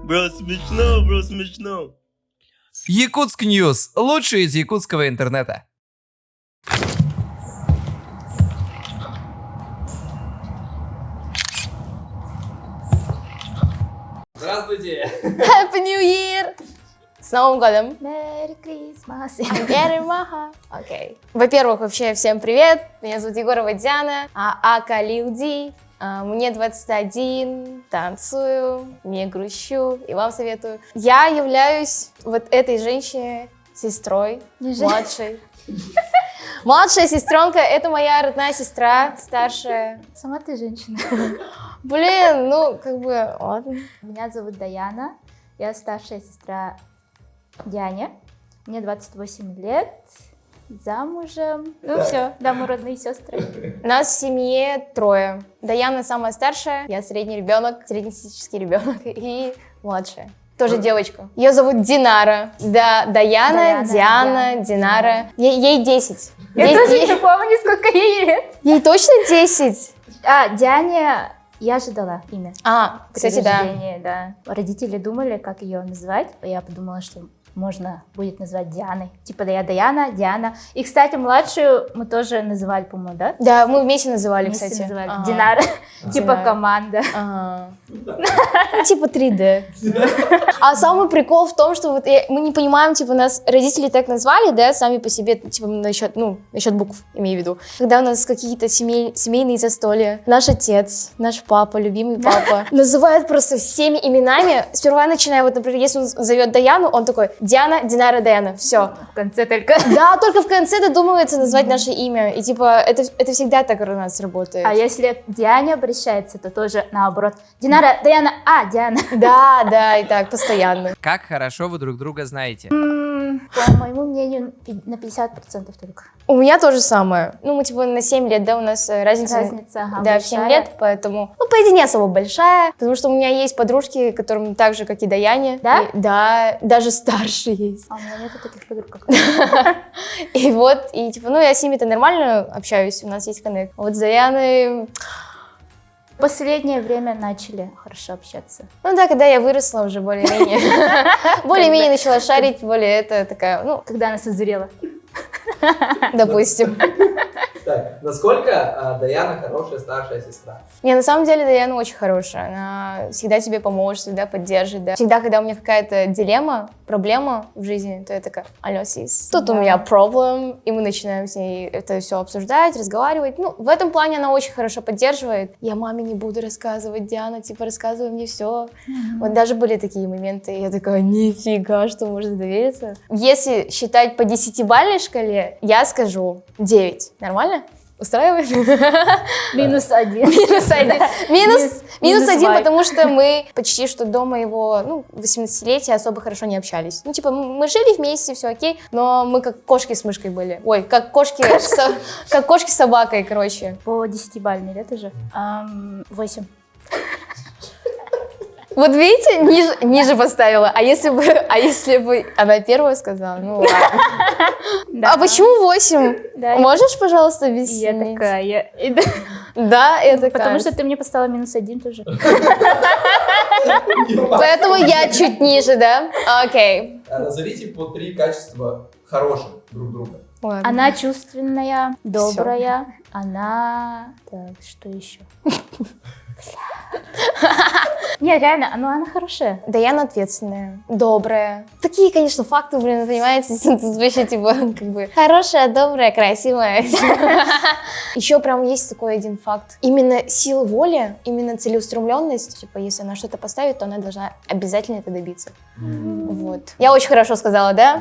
Бро, смешно, смешно. Якутск Ньюс. Лучшее из якутского интернета. Здравствуйте. Happy New Year! С Новым годом! Merry Christmas. Merry Maha. Окей. Во-первых, вообще всем привет. Меня зовут Егорова Диана, ака Лилди. Мне 21, танцую, не грущу и вам советую. Я являюсь вот этой женщиной, сестрой, младшей. Младшая сестренка — это моя родная сестра, старшая. Сама ты женщина. Блин, ну как бы, ладно. Меня зовут Даяна, я старшая сестра Диане. Мне 28 лет, замужем. Ну все, да, мы родные сестры. Нас в семье трое. Даяна самая старшая, я средний ребенок, среднестатистический ребенок и младшая. Тоже девочка. Ее зовут Динара. Да, Даяна, Диана, Динара. Ей 10. Я тоже не помню, сколько ей лет. Ей точно 10? Диане я же дала имя. Кстати, При да. рождении, да. Родители думали, как ее назвать. Я подумала, что можно будет назвать Дианой. Типа, да, я Даяна, Диана. И, кстати, младшую мы тоже называли, по-моему, да? Да, мы вместе называли, Вместе кстати. называли. Ага. Динара. Типа Динара. команда. Ну, типа 3D. А самый прикол в том, что вот мы не понимаем, типа, нас родители так назвали, да, сами по себе, типа, насчет букв, имею в виду. Когда у нас какие-то семейные застолья, наш отец, наш папа, любимый папа, называют просто всеми именами. Сперва начиная, вот, например, если он зовет Даяну, он такой: Диана, Динара, Даяна, все. В конце только. Да, только в конце додумывается назвать наше имя. И типа, это всегда так у нас работает. А если к Диане обращается, то тоже наоборот. Динара, Даяна, Диана. Да, и так, постоянно. Как хорошо вы друг друга знаете. По моему мнению, на 50% только. У меня то же самое. Ну, мы типа на 7 лет, да, у нас разница. Ага, да, в 7 лет, поэтому, по идее, не особо большая, потому что у меня есть подружки, которым так же, как и Даяне. Да? Да, даже старше есть. А у меня нету таких подруг, как И вот, и типа, я с ними-то нормально общаюсь, у нас есть коннект. А вот с Даяной... В последнее время начали хорошо общаться. Ну да, когда я выросла уже более-менее начала шарить, более это такая, Когда она созрела. допустим. Так, насколько Даяна хорошая старшая сестра? Не, на самом деле Даяна очень хорошая, она всегда тебе поможет, всегда поддержит, да. Всегда, когда у меня какая-то дилемма, проблема в жизни, то я такая: алло, сис, тут у меня проблем, и мы начинаем с ней это все обсуждать, разговаривать. Ну, в этом плане она очень хорошо поддерживает. Я маме не буду рассказывать, Диана, типа, рассказывай мне все. Вот даже были такие моменты, и я такая: нифига, что можно довериться. Если считать по 10-бальной шкале, я скажу 9. Нормально? Устраивает? -1. Минус один, потому что мы почти что до моего 18-летия особо хорошо не общались. Ну, типа, мы жили вместе, все окей, но мы как кошки с мышкой были. Ой, как кошки с собакой, короче. По 10-бальной, да, тоже? 8. Вот видите, ниже поставила. А если бы она первая сказала? Ну ладно. А почему 8? Да, Можешь, пожалуйста, объяснить? Я такая. Да, я такая. Потому что ты мне поставила -1 тоже. Поэтому я чуть ниже, да? Окей. Назовите по 3 качества хороших друг друга. Ладно. Она чувственная, добрая. Она... Так, что еще? Не, реально, она хорошая. Даяна ответственная, добрая. Такие, конечно, факты, блин, понимаете, тут вообще, типа, как бы, хорошая, добрая, красивая. Еще прям есть такой один факт. Именно сила воли, именно целеустремленность, типа, если она что-то поставит, то она должна обязательно это добиться. Вот. Я очень хорошо сказала, да?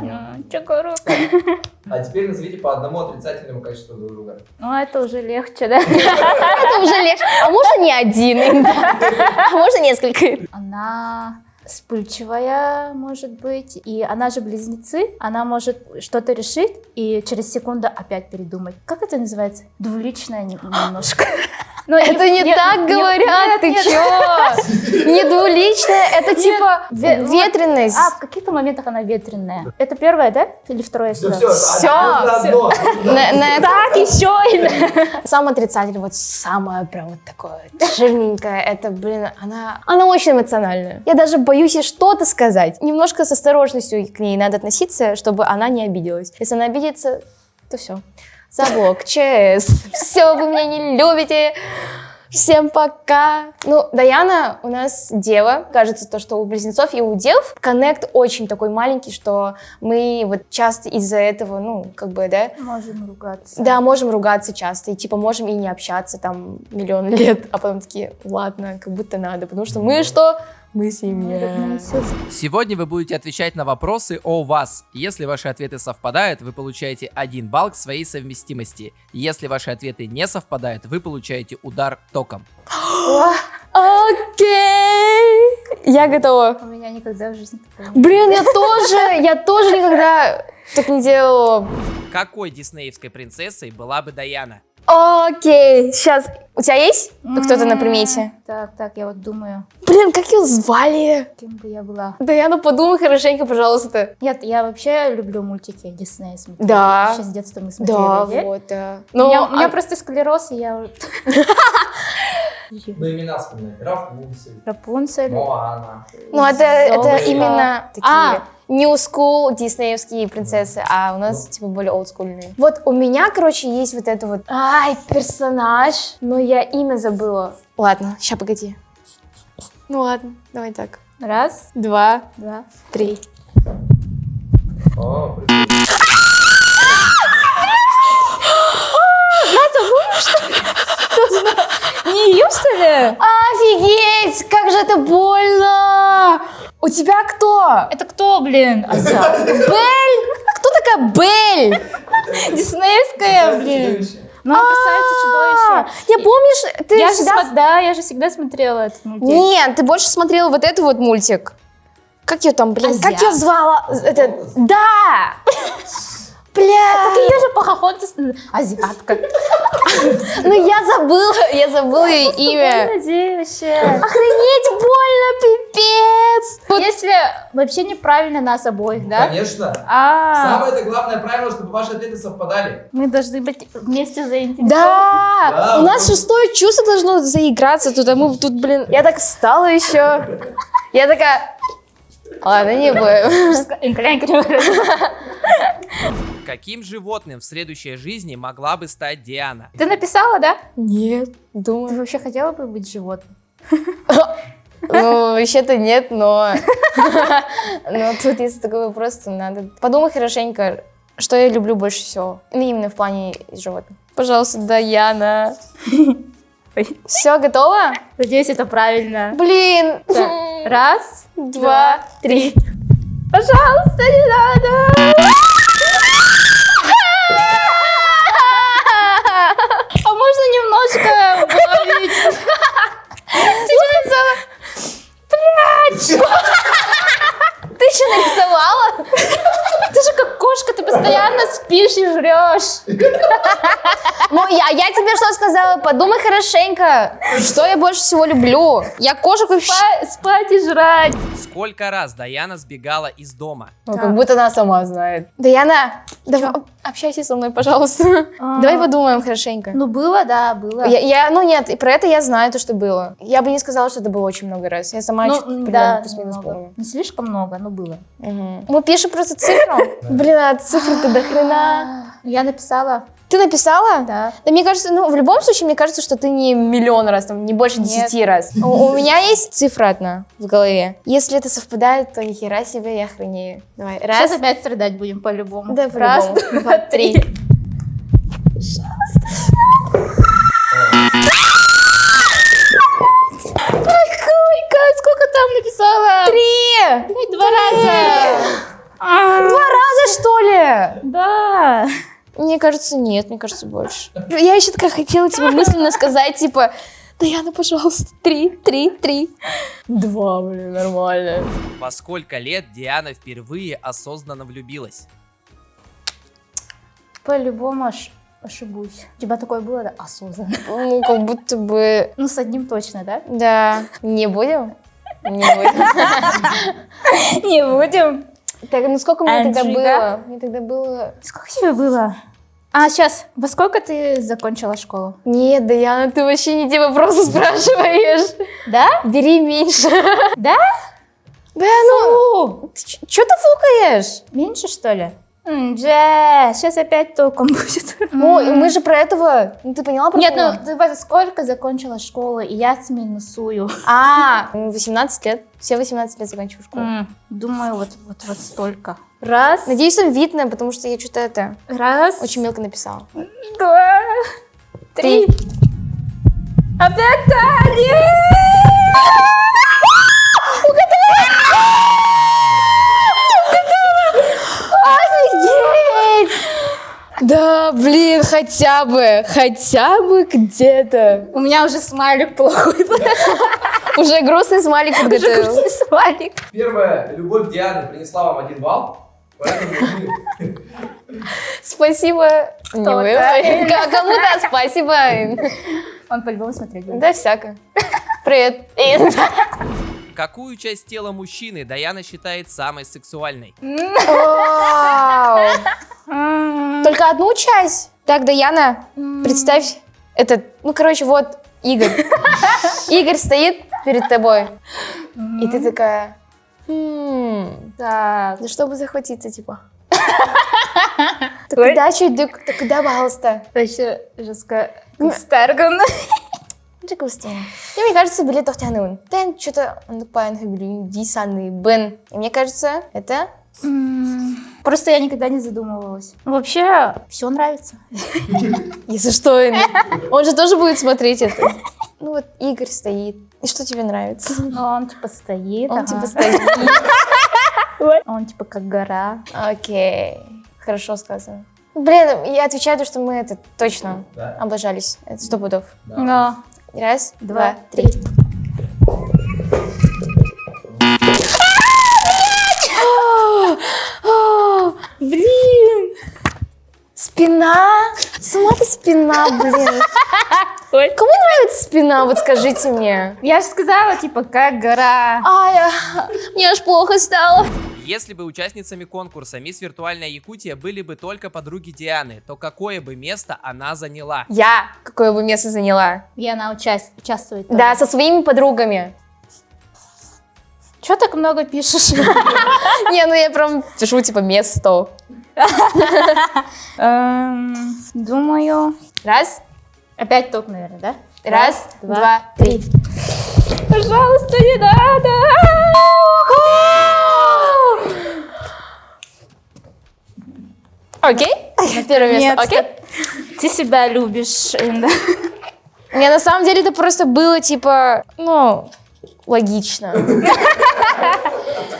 А теперь назовите по одному отрицательному качеству друг друга. Ну, это уже легче, да? Это уже легче. А можно не один? А можно несколько? Она вспыльчивая, может быть, и она же близнецы, она может что-то решить и через секунду опять передумать. Как это называется? Двуличная немножко. Ну, Это не так говорят, ты нет. чё? Не двуличная, это типа ветренность. А, в каких-то моментах она ветреная. Это первое, да? Или второе? Все, сюда? все. Всё. На это Так, еще. сам отрицатель, вот самое прям вот такое жирненькое, это, блин, она очень эмоциональная. Я даже боюсь ей что-то сказать. Немножко с осторожностью к ней надо относиться, чтобы она не обиделась. Если она обидится, то все. Заблок, ЧС, все, вы меня не любите. Всем пока. Ну, Даяна у нас дева. Кажется, то, что у близнецов и у дев коннект очень такой маленький, что мы вот часто из-за этого, ну, как бы, да, Можем ругаться. да, можем ругаться часто, и типа можем и не общаться там миллион лет, а потом такие, ладно, как будто надо, потому что мы что? Мы семья. Сегодня вы будете отвечать на вопросы о вас. Если ваши ответы совпадают, вы получаете 1 балл к своей совместимости. Если ваши ответы не совпадают, вы получаете удар током. Окей. Я готова. У меня никогда в жизни такого не было. Блин, я тоже никогда так не делала. Какой диснеевской принцессой была бы Даяна? Окей, сейчас. У тебя есть кто-то на примете? Так, я вот думаю, Блин, как ее звали? кем бы я была. Даяна, подумай хорошенько, пожалуйста. Нет, я вообще люблю мультики Диснея смотреть. Да. Еще с детства мы смотрели. Да, да? вот, да. У меня просто склероз, и я... Ну, имена вспоминать. Рапунцель, Рапунцель. Моана. Ну, это Золушка. именно такие А. new school диснеевские принцессы, а у нас типа более олдскульные. Вот у меня, короче, есть вот это вот, персонаж, но я имя забыла. Ладно, ща, погоди. Ну ладно, давай так. 1, 2, 2. 3. О, прикольно. Не ее, что ли? Офигеть, как же это больно! У тебя кто? Это кто, блин? Бель? Кто такая Бель? Диснеевская, блин. Чудовище. Ну, красавица-чудовище. Я помнишь, ты всегда... Я же всегда смотрела этот мультик. Нет, ты больше смотрела вот этот вот мультик. Как ее там, блин, как ее Азиат. звала? Это... Да! Бля! Так ее же Похохонтес... Азиатка. Ну я забыла ее имя. Надеюще. Охренеть больно, пипец! Если вообще неправильно нас обоих, да? Конечно. А, Самое главное правило, чтобы ваши ответы совпадали. мы должны быть вместе заинтересованы. Да! Да, У нас ну. 6-е чувство должно заиграться тут, а мы тут, блин... Я так встала еще. Я такая... Ладно, не будем. Каким животным в следующей жизни могла бы стать Диана? Ты написала, да? Нет, Ты думаю. вообще хотела бы быть животным? Ну, вообще-то нет, но... Но тут, если такой вопрос, то надо... Подумай хорошенько, что я люблю больше всего. Ну, именно в плане животных. Пожалуйста, Даяна. Все, готово? Надеюсь, это правильно. Блин! Так, 1, 2, 3. Пожалуйста, не надо! А можно немножко убавить? Ты еще нарисовала? Ты же как кошка, ты постоянно спишь и жрешь. Ну, я тебе что сказала? Подумай хорошенько. Что я больше всего люблю? Я кошек вообще... Спать и жрать. Сколько раз Даяна сбегала из дома? Ну, как будто она сама знает. Даяна, давай общайся со мной, пожалуйста. Давай подумаем хорошенько. Ну, было, да, было. Ну нет, и про это я знаю то, что было. Я бы не сказала, что это было очень много раз. Я сама Ну, чуть да, плюс-минус немного. помню. Не слишком много, но было. Мы пишем просто цифру. Блин, а цифры-то до хрена. Я написала, Ты написала? да. Да мне кажется, ну в любом случае, мне кажется, что ты не миллион раз, там, не больше 10 Нет. раз. У меня есть цифра одна в голове. Если это совпадает, то нихера себе, я охренею. Давай, раз. Сейчас опять страдать будем по-любому. Да, Раз, по-любому. два, три. Сколько там написала? 3! 2 раза. 2 раза, что ли? Да. Мне кажется, нет, мне кажется, больше. Я еще такая хотела тебе мысленно сказать, типа, Даяна, пожалуйста, 3. 2, блин, нормально. Во сколько лет Диана впервые осознанно влюбилась? По-любому аж ошибусь. У тебя такое было, да? Осознанно. Ну, как будто бы... Ну, с одним точно, да? Да. Не будем? Не будем. Не будем. Так, ну сколько мне тогда Анжига? было? Мне тогда было... Сколько тебе было? А, сейчас, во сколько ты закончила школу? Нет, Даяна, ты вообще не те вопросы спрашиваешь. Да? Бери меньше. Да? Да, ну... Чё ты фукаешь? Меньше, что ли? Сейчас опять током будет. Ой, мы же про этого... Ну, ты поняла про Нет, кого? ну ты во сколько закончила школу, и я с минусую. 18 лет. Все 18 лет заканчиваю школу. Думаю, вот столько. Раз, Надеюсь, там видно, потому что я что-то это... раз, Очень мелко написала. 2, 3. Опять Таня! Офигеть! Да, блин, хотя бы где-то. У меня уже смайлик плохой. Уже грустный смайлик подготовил. Грустный смайлик. Первая любовь Дианы принесла вам 1 балл. Поэтому Спасибо. Не вы. Кому-то спасибо. Он по-любому смотреть будет. Да, всяко. Привет. Какую часть тела мужчины Даяна считает самой сексуальной? Вау. Только одну часть? Так, Даяна, представь, этот, ну, короче, вот Игорь. Игорь стоит перед тобой, и ты такая, так, да чтобы захватиться, типа. Так куда чуть, так куда, пожалуйста? Вообще жестко. Старган. Джекустин. И мне кажется, билет тохтянун. Тен что-то пайн хабилин дисанный бен. И мне кажется, это... Просто я никогда не задумывалась. Вообще, все нравится. Если что, он же тоже будет смотреть это. Ну вот Игорь стоит. И что тебе нравится? Ну, он типа стоит. Он ага. типа стоит. Он типа как гора. Окей. Хорошо сказано. Блин, я отвечаю, то, что мы это точно Да. облажались. Это 100 пудов. Но. Раз, Два, два, три. Блин! Спина? Сама ты спина, блин. Кому нравится спина, вот скажите мне. Я же сказала, типа, как гора. Ай, мне аж плохо стало. Если бы участницами конкурса «Мисс Виртуальная Якутия» были бы только подруги Дианы, то какое бы место она заняла? Я какое бы место заняла? И она участвует. тоже. Да, со своими подругами. Чё так много пишешь? Не, ну я прям пишу, типа, место. Думаю... Раз, Опять топ, наверное, да? раз, два, три. Пожалуйста, не надо! Окей? Первое место, Нет, окей? ты себя любишь, Инда. Не, на самом деле это просто было, типа, ну, логично.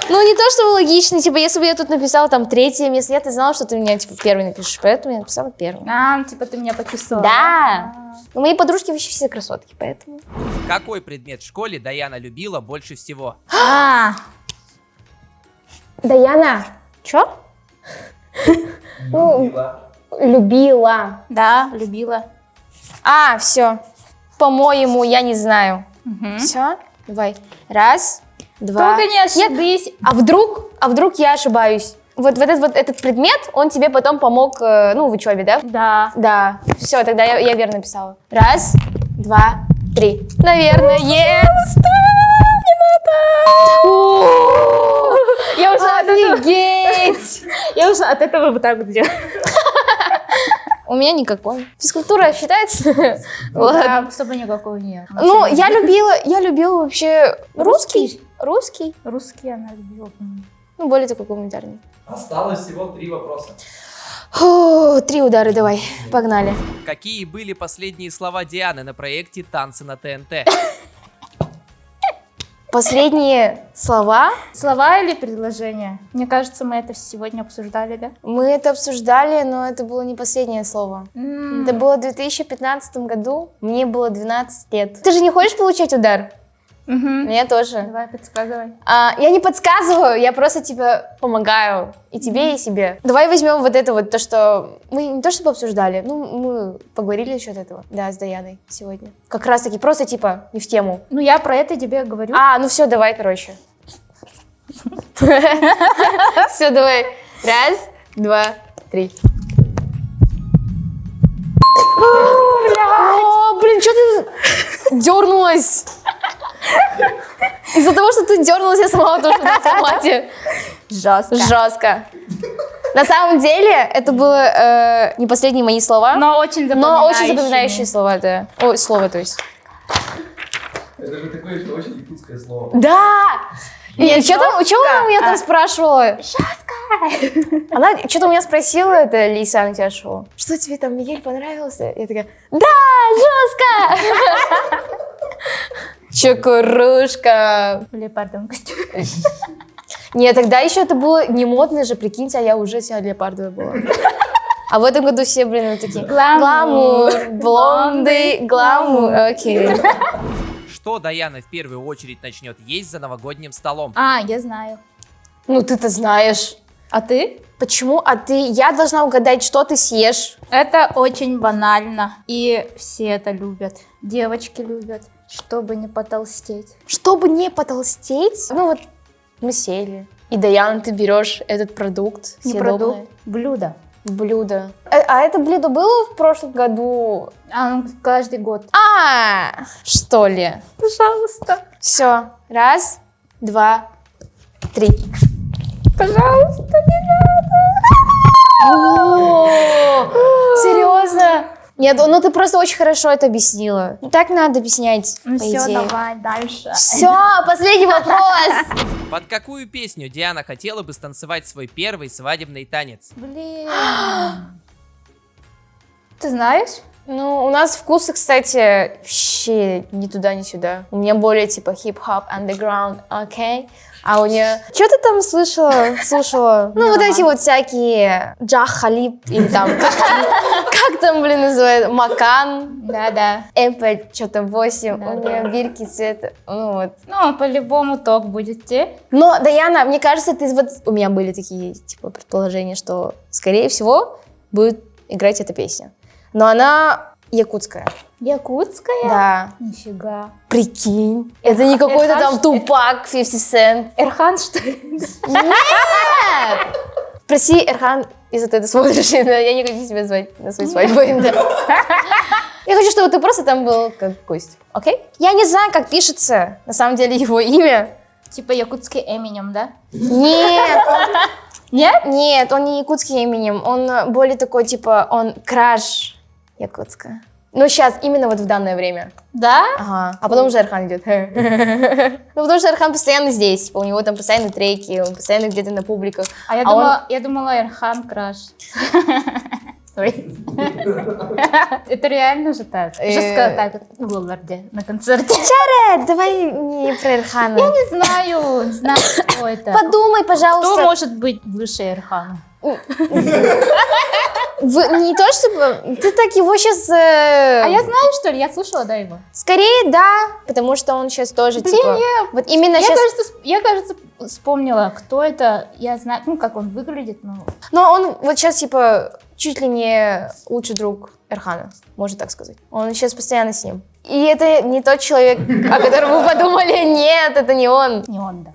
Ну, не то, что логично, типа, если бы я тут написала там 3-е место, я-то знала, что ты меня, типа, первый напишешь, поэтому я написала первый. Типа ты меня почувствовала. Да. Ну, мои подружки вообще все красотки, поэтому... Какой предмет в школе Даяна любила больше всего? Даяна. Чё? Любила. Да, любила. Все. По-моему, я не знаю. Мгм. Все? Давай. Раз, два. Только не ошибись. А вдруг я ошибаюсь? Вот этот предмет, он тебе потом помог, ну, в учебе, да? Да. Да. Все, тогда я верно писала. Раз, два, три. Наверное. Я уже от этого, Офигеть! я уже от этого вот так вот делаю. У меня никакой. Физкультура считается? Ладно. Да, особо никакого нет. Ну, я любила вообще русский. Русский. Русский она любила, по-моему. Ну, более такой гуманитарный. осталось всего 3 вопроса. 3 удара, давай. Погнали. Какие были последние слова Дианы на проекте «Танцы на ТНТ»? Последние слова. Слова или предложения? Мне кажется, мы это сегодня обсуждали, да? Мы это обсуждали, но это было не последнее слово. Это было в 2015 году. Мне было 12 лет. Ты же не хочешь получать удар? Мне тоже. Давай, подсказывай. Я не подсказываю, я просто типа помогаю и тебе, и себе. Давай возьмем вот это вот, то, что мы не то чтобы обсуждали, мы поговорили насчет этого, да, с Даяной сегодня. Как раз таки просто типа не в тему. Ну, я про это тебе говорю. Ну все, давай, короче. Все, давай. Раз, два, три. Блин, что ты дернулась? Из-за того, что ты дернулась, я сломала тоже на автомате. Жестко. На самом деле, это было не последние мои слова, Но очень запоминающие слова, да. Ой, слово, то есть. Это же такое, что очень якутское слово. Да! Что она у меня там спрашивала? Жестко! Она что-то у меня спросила, это Лиса на тебя шоу. Что тебе там, Мигель, понравился? Я такая, да, жестко! Чукурушка. В леопардовом костюме. Нет, тогда еще это было не модно же, прикиньте, а я уже вся леопардовая была. А в этом году все, блин, такие гламур, блонды, гламур, окей. Что Даяна в первую очередь начнет есть за новогодним столом? Я знаю. Ну ты-то знаешь. А ты? Почему? Я должна угадать, что ты съешь. Это очень банально. И все это любят. Девочки любят, чтобы не потолстеть. Чтобы не потолстеть, вот мы сели. И, Даяна, ты берешь этот продукт Не съедобный. продукт, блюдо. Блюдо. А это блюдо было в прошлом году? Каждый год. Что ли? Пожалуйста. Все. Раз, два, три. Пожалуйста, Серьезно? Нет, ты просто очень хорошо это объяснила. Так надо объяснять, по все, идее. давай дальше. Все, последний вопрос. Под какую песню Диана хотела бы станцевать свой первый свадебный танец? Блин. Ты знаешь? У нас вкусы, кстати, вообще ни туда, ни сюда. У меня более типа хип-хоп, underground, окей? А у нее... Что ты там слушала? Вот эти вот всякие Джах Халиб или там... Как там, блин, называют? Макан. Да. МП что-то 8. Да, У нее бирки цвета. По-любому ток будете. Но, Даяна, мне кажется, у меня были такие, типа, предположения, что, скорее всего, будет играть эта песня. Но она якутская. Якутская? Да. Нифига. Прикинь. Это не какой-то там Тупак, 50 Cent. Эрхан, что ли? Нет! Спроси, Эрхан, если ты это смотришь, я не хочу тебя звать на свою свадьбу. Я хочу, чтобы ты просто там был как гость. Окей? Я не знаю, как пишется на самом деле его имя. Типа якутский Эминем, да? Нет. Нет? Нет, он не якутский именем. Он более такой, типа, он краш якутская. Сейчас, именно вот в данное время. Да? Ага. А потом уже Эрхан идет. Потому что Эрхан постоянно здесь. У него там постоянно треки, он постоянно где-то на публиках. Я думала, Эрхан краш. Ой. Это реально же так? Жестко так в Лоларде на концерте. Давай не про Эрхана. Я не знаю, кто это. Подумай, пожалуйста. Кто может быть выше Эрхана? Не то чтобы... Ты так его сейчас... А я знаю, что ли? Я слушала, да, его? Скорее, да. Потому что он сейчас тоже, типа... Вот именно сейчас... Я, кажется, вспомнила, кто это. Я знаю, как он выглядит, Но он вот сейчас, типа, чуть ли не лучший друг Эрхана, можно так сказать. Он сейчас постоянно с ним. И это не тот человек, о котором вы подумали. Нет, это не он. Не он, да.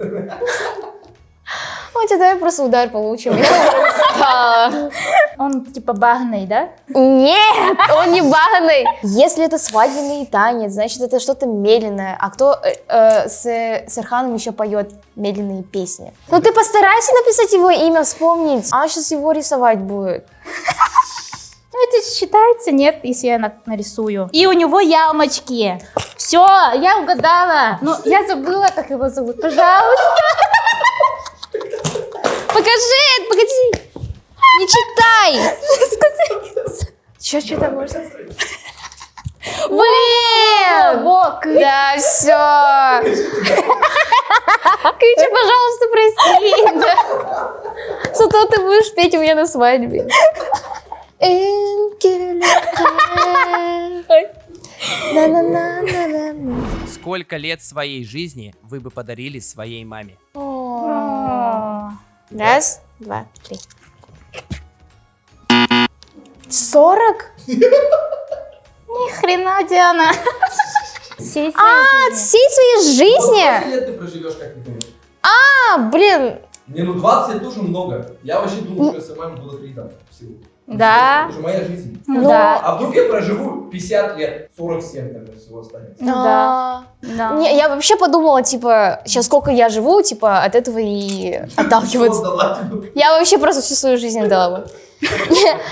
Давай просто удар получим. Я уже устала. Он типа багный, да? Нет, он не багный. Если это свадебный танец, значит, это что-то медленное. А кто с Эрханом еще поет медленные песни? Ты постарайся написать его имя, вспомнить. А он сейчас его рисовать будет. Это считается, нет, если я нарисую. И у него ямочки. Все, я угадала. Я забыла, как его зовут. Пожалуйста. Покажи, погоди. Не читай. Что там можно? Блин! Да, все. Кричи, пожалуйста, прости. Зато ты будешь петь у меня на свадьбе. Сколько лет своей жизни вы бы подарили своей маме? Раз, два, три. 40? Ни хрена, Диана. Всей своей жизни. Всей своей жизни? Сколько лет ты проживешь, как ты думаешь? Блин. Не, ну 20 лет тоже много. Я вообще думал, что если маме было 3 там всего. Да. Это уже моя жизнь. Ну Ну, да. А вдруг я проживу 50 лет, 47, наверное, всего останется. Ну да. Не, я вообще подумала, типа, сейчас сколько я живу, типа, от этого и отталкиваться. Всё отдала тебе. Я вообще просто всю свою жизнь отдала бы.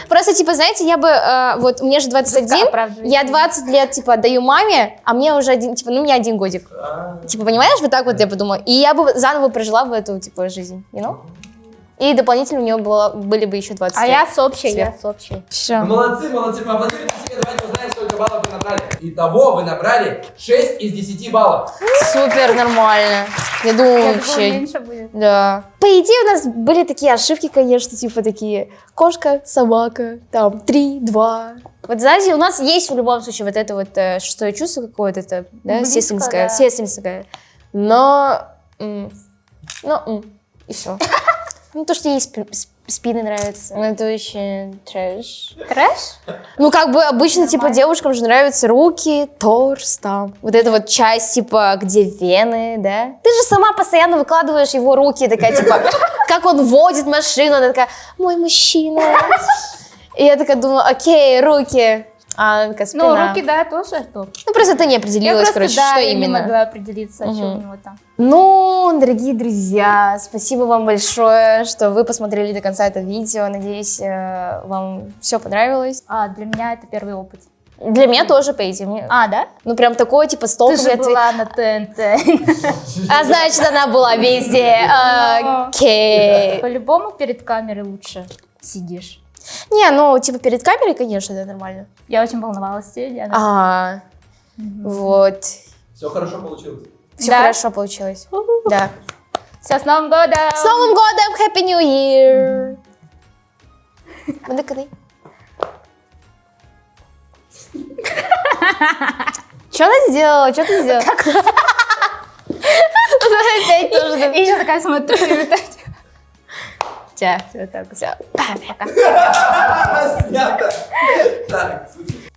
Просто, типа, знаете, я бы, вот, мне же 21, я 20 лет, типа, отдаю маме, а мне уже один, типа, ну, мне 1 годик. Типа, понимаешь, вот так вот я подумала. И я бы заново прожила бы эту, типа, жизнь, you know? И дополнительно у нее были бы еще 20 лет. Я с общей, Сверх. я с общей. Все. Молодцы, молодцы, поаплодируйте себе, давайте узнаем, сколько баллов вы набрали. Итого вы набрали 6 из 10 баллов. Супер, нормально. Я думаю, Я думала, вообще... меньше будет. Да. По идее, у нас были такие ошибки, конечно, типа такие кошка, собака, там, 3, 2. Вот знаете, у нас есть в любом случае вот это вот шестое чувство какое-то, это, да, Близко, сестринское, да. сестринское. Но, и все. Ну, то, что ей спины нравятся. Ну, это очень трэш. Трэш? Ну, как бы обычно, типа, Нормально. девушкам же нравятся руки, торс, там. Вот эта вот часть, типа, где вены, да? Ты же сама постоянно выкладываешь его руки, такая, типа, как он водит машину, она такая, мой мужчина. И я такая думаю, окей, руки. А она такая, спина. Ну, руки, да, тоже топ. Ну, просто ты не Я определилась, просто, короче, да, что я не именно. могла определиться, что у него там. Ну, дорогие друзья, спасибо вам большое, что вы посмотрели до конца это видео. Надеюсь, вам все понравилось. Для меня это первый опыт. Для меня тоже, по идее. Да? Ну, прям такой, типа, столб. Ты же была на ТНТ. А значит, она была везде. Окей. По-любому перед камерой лучше сидишь. Не, ну, типа, перед камерой, конечно, да, нормально. Я очень волновалась сегодня. Вот. Все хорошо получилось. Все Да? хорошо получилось. Да. Все, с Новым годом! С Новым годом! Happy New Year! Мадаканы. Что она сделала? Что ты сделала? Опять тоже. И еще такая смотрю. Все. Все так. Все. Спасибо.